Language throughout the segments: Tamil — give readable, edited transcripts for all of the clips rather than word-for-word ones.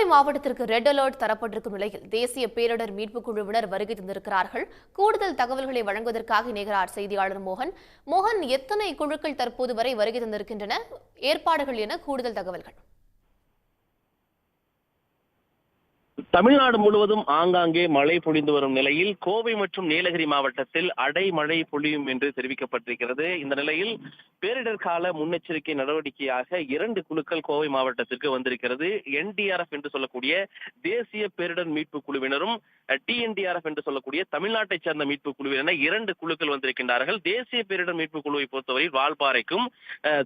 கோவை மாவட்டத்திற்கு ரெட் அலர்ட் தரப்பட்டிருக்கும் நிலையில் தேசிய பேரிடர் மீட்புக் குழுவினர் வருகை தந்திருக்கிறார்கள். கூடுதல் தகவல்களை வழங்குவதற்காக இணைகிறார் செய்தியாளர் மோகன். எத்தனை குழுக்கள் தற்போது வரை வருகை தந்திருக்கின்றன? ஏற்பாடுகள் என கூடுதல் தகவல்கள். தமிழ்நாடு முழுவதும் ஆங்காங்கே மழை பொழிந்து வரும் நிலையில் கோவை மற்றும் நீலகிரி மாவட்டத்தில் அடைமழை பொழியும் என்று தெரிவிக்கப்பட்டிருக்கிறது. இந்த நிலையில் பேரிடர் கால முன்னெச்சரிக்கை நடவடிக்கையாக 2 குழுக்கள் கோவை மாவட்டத்திற்கு வந்திருக்கிறது. NDRF என்று சொல்லக்கூடிய தேசிய பேரிடர் மீட்பு குழுவினரும் TNDRF என்று சொல்லக்கூடிய தமிழ்நாட்டை சேர்ந்த மீட்பு குழுவினர் 2 குழுக்கள் வந்திருக்கின்றார்கள். தேசிய பேரிடர் மீட்பு குழுவை பொறுத்தவரையில் வால்பாறைக்கும்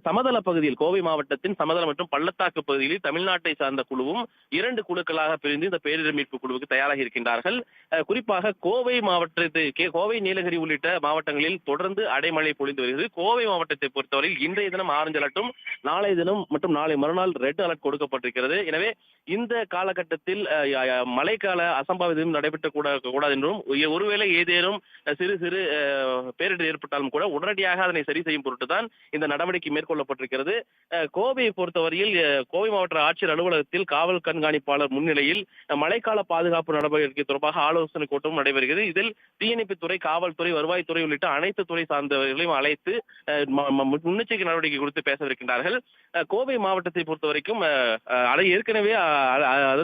சமதள பகுதியில் கோவை மாவட்டத்தின் சமதள மற்றும் பள்ளத்தாக்கு பகுதியில் தமிழ்நாட்டை சார்ந்த குழுவும் 2 குழுக்களாக பிரிந்து இந்த பேரிடர் மீட்பு குழுவுக்கு தயாராகி இருக்கின்றார்கள். குறிப்பாக கோவை மாவட்டத்தை கோவை நீலகிரி உள்ளிட்ட மாவட்டங்களில் தொடர்ந்து அடைமழை பொழிந்து வருகிறது. கோவை மாவட்டத்தை பொறுத்தவரையில் இன்றைய தினம் ஆரஞ்சு அலர்ட்டும் நாளைய தினம் மற்றும் நாளை மறுநாள் ரெட் அலர்ட் கொடுக்கப்பட்டிருக்கிறது. எனவே இந்த காலகட்டத்தில் மழைக்கால அசம்பாவிதம் நடைபெற்ற கூடாது என்றும் ஒருவேளை ஏதேனும் சிறு சிறு பேரிடர் ஏற்பட்டாலும் கூட உடனடியாக அதனை சரி செய்யும் பொருட்டுதான் இந்த நடவடிக்கை மேற்கொள்ளப்பட்டிருக்கிறது. கோவையை பொறுத்தவரையில் கோவை மாவட்ட ஆட்சியர் அலுவலகத்தில் காவல் கண்காணிப்பாளர் முன்னிலையில் மழைக்கால பாதுகாப்பு நடவடிக்கை தொடர்பாக ஆலோசனை கூட்டமும் நடைபெறுகிறது. இதில் தீயணைப்புத்துறை, காவல்துறை, வருவாய்த்துறை உள்ளிட்ட அனைத்து துறை சார்ந்தவர்களையும் அழைத்து முன்னெச்சரிக்கை நடவடிக்கை குறித்து பேசவிருக்கின்றார்கள். கோவை மாவட்டத்தை பொறுத்த வரைக்கும் ஏற்கனவே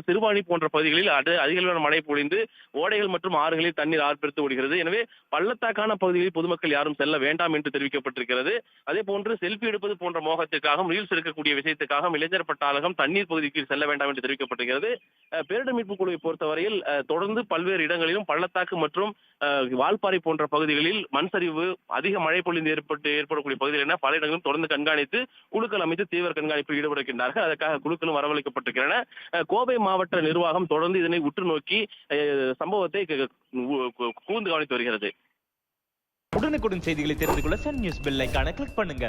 சிறுவாணி போன்ற பகுதிகளில் அதிகளவான மழை பொழிந்து ஓடைகள் மற்றும் ஆறுகளில் தண்ணீர் ஆர்ப்பரித்து ஓடுகிறது. எனவே பள்ளத்தாக்கான பகுதிகளில் பொதுமக்கள் யாரும் செல்ல வேண்டாம் என்று தெரிவிக்கப்பட்டிருக்கிறது. அதே போன்று செல்ஃபி எடுப்பது போன்ற மோகத்திற்காகவும் ரீல்ஸ் எடுக்கக்கூடிய விஷயத்துக்காகவும் இளைஞர் பட்டாளகம் தண்ணீர் பகுதிக்கு செல்ல வேண்டாம் என்று தெரிவிக்கப்பட்டிருக்கிறது. பேரிடர் மீட்பு குழுவை பொறுத்தவரையில் தொடர்ந்து பல்வேறு இடங்களிலும் பள்ளத்தாக்கு மற்றும் வால்பாறை போன்ற பகுதிகளில் மண் சரிவு, அதிக மழை பொழிந்து ஏற்படக்கூடிய பகுதிகள் என பல இடங்களும் தொடர்ந்து கண்காணித்து குழுக்கள் அமைத்து தீவிர கண்காணிப்பில் ஈடுபடுகின்றார்கள். அதற்காக குழுக்களும் வரவழைக்கப்பட்டிருக்கின்றன. கோவை மாவட்ட நிர்வாகம் தொடர்ந்து இதனை உற்று நோக்கி சம்பவத்தை கூர்ந்து கவனித்து வருகிறது. உடனுக்குடன் செய்திகளை தெரிந்து கொள்ள சன் நியூஸ் பெல் ஐகானை கிளிக் பண்ணுங்க.